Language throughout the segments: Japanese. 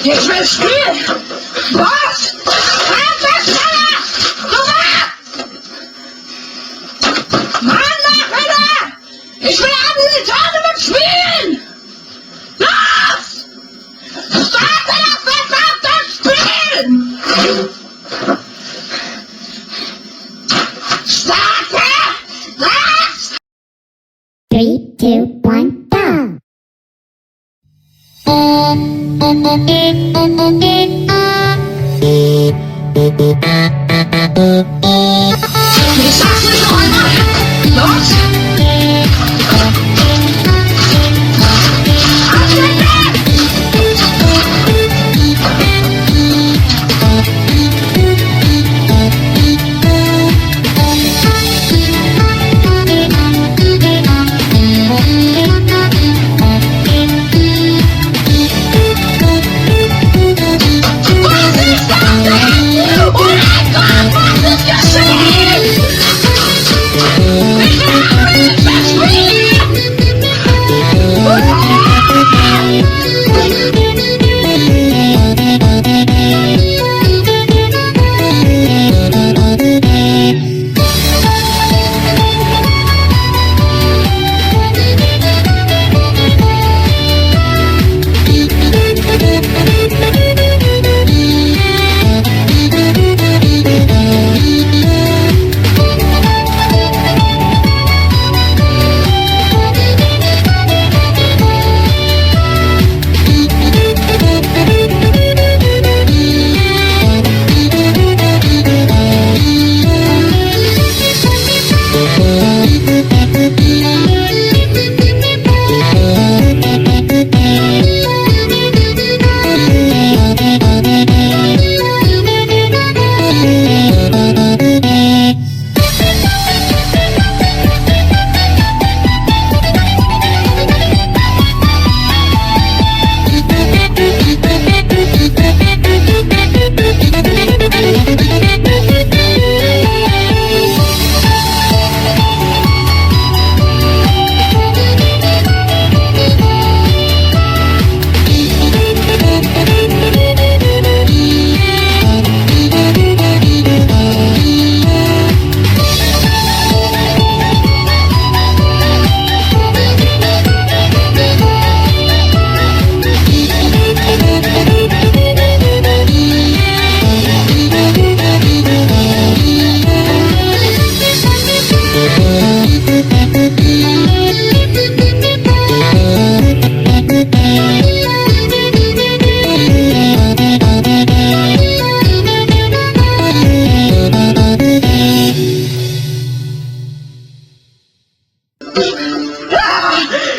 Ich will spielen! Was? Halt das schneller! Mann, mach wieder! Ich will an die Tournament spielen! Los! Starte das verdammte Spiel! Starte das! 3, 2, 1, go! Ich sag's nicht noch einmal! Los!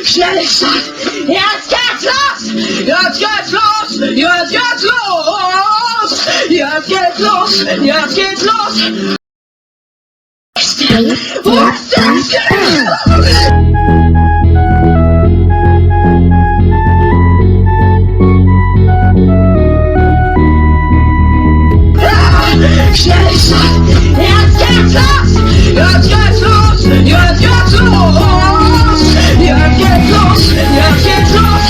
Schnelligkeit! Jetzt geht's los! Jetzt geht's los! Jetzt geht's los! Jetzt geht's los! Jetzt geht's los! Wo ist das? Schnelligkeit! Jetzt geht's los! Jetzt geht's los! Jetzt geht's los! Jetzt geht's los! Jetzt geht's los!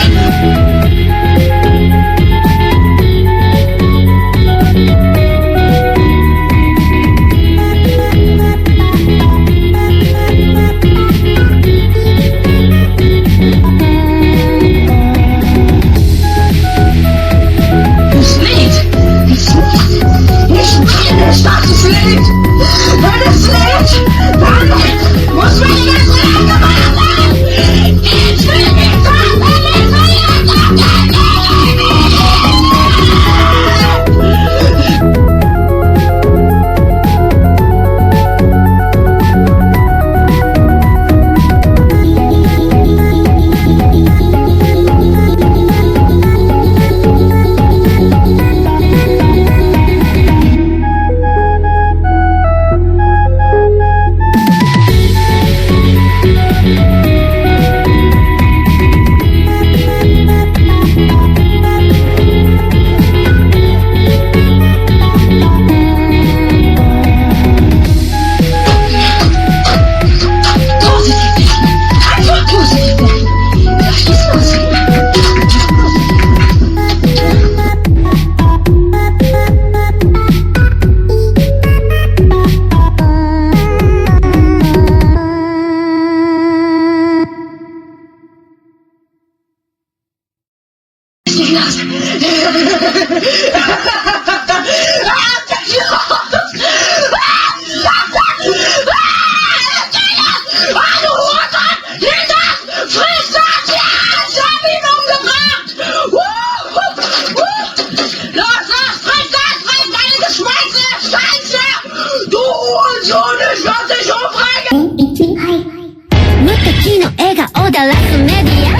無敵の笑顔だらすメディア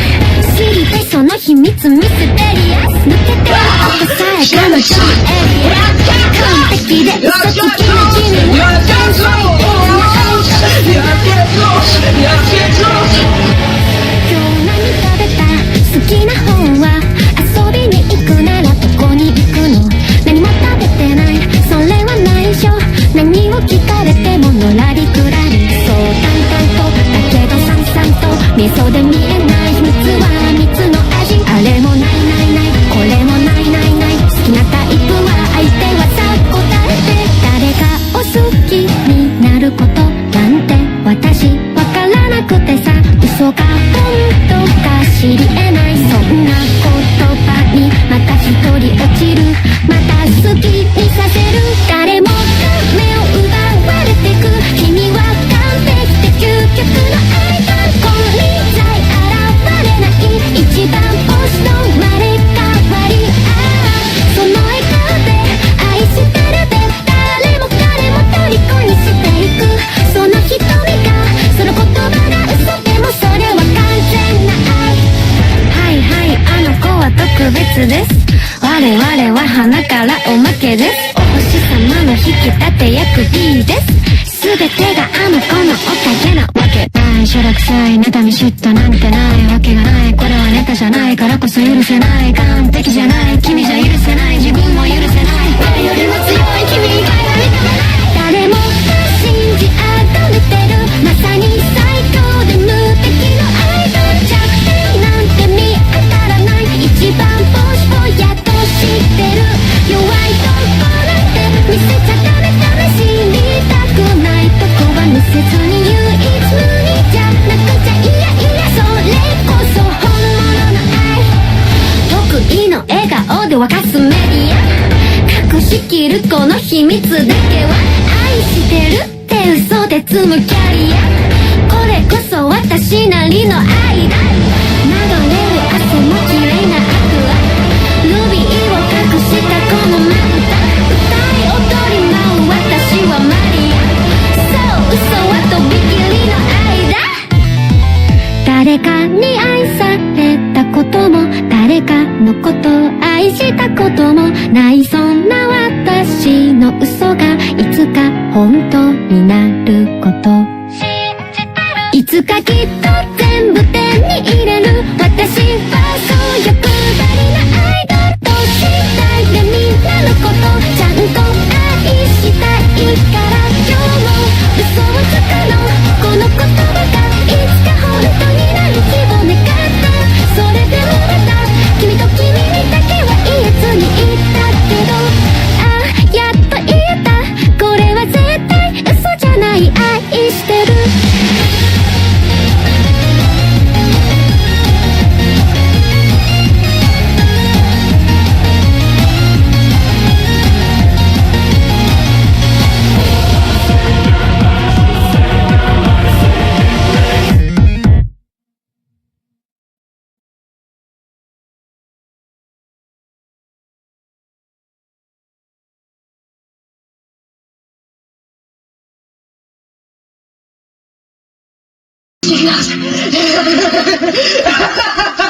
知りたいその秘密ミステリアス抜けては落とさえ彼女のエリア完璧で嘘つきな君は天才今日何食べた好きな本は遊びに行くならどこに行くの何も食べてないそれは内緒何を聞かれてものらりくらりそう淡々とだけどさんさんと味噌で見えない秘密は蜜の味あれもないないないこれもないないない好きなタイプは相手はさ答えて誰かを好きになることなんて私わからなくてさ嘘か本当か知り得ないそんな言葉にまた一人落ちるまた好きにさせる誰もが目を奪われてく君は完璧で究極の愛だこれさえ現れない一番星の生まれ変わりその笑顔で愛してるで誰も彼も虜にしていくその瞳がその言葉が嘘でもそれは完全な愛はいはいあの子は特別です我々は花からおまけですお星様の引き立て役 B です全てがあの子のおかげなわけないしょらくさい妬み嫉妬なんてないわけがないこれはネタじゃないからこそ許せない完璧じゃない君じゃ許せない自分も許せない誰よりも強い君以外は認めない誰もが信じ崇めてるまさに最高で無敵のアイドル弱点なんて見当たらない一番星ぼやっと知ってる弱いとこなんて見せちゃダメ試しにたくないとこは見せずに唯一無二じゃなくちゃいやいやそれこそ本物の愛得意の笑顔で沸かすメディア隠しきるこの秘密だけは愛してるって嘘で積むキャリアこれこそ私なりの愛だ流れる汗も綺麗なアクアルビーを隠したこのまぶた歌い踊り舞う私はマリアそう嘘はとびきりの愛だ誰かに愛されたことも誰かのことを愛したこともないそんな私の嘘がいつか本当になることいつかきっと全部手に入れる私はそう欲張りなアイドルとしたいでみんなのことちゃんと愛したいから今日も嘘をつくのこの言葉がいつか本当になる日を願ったそれでもまた君と君にだけは言えずにいたけどやっと言えたこれは絶対嘘じゃない愛してるハハハハ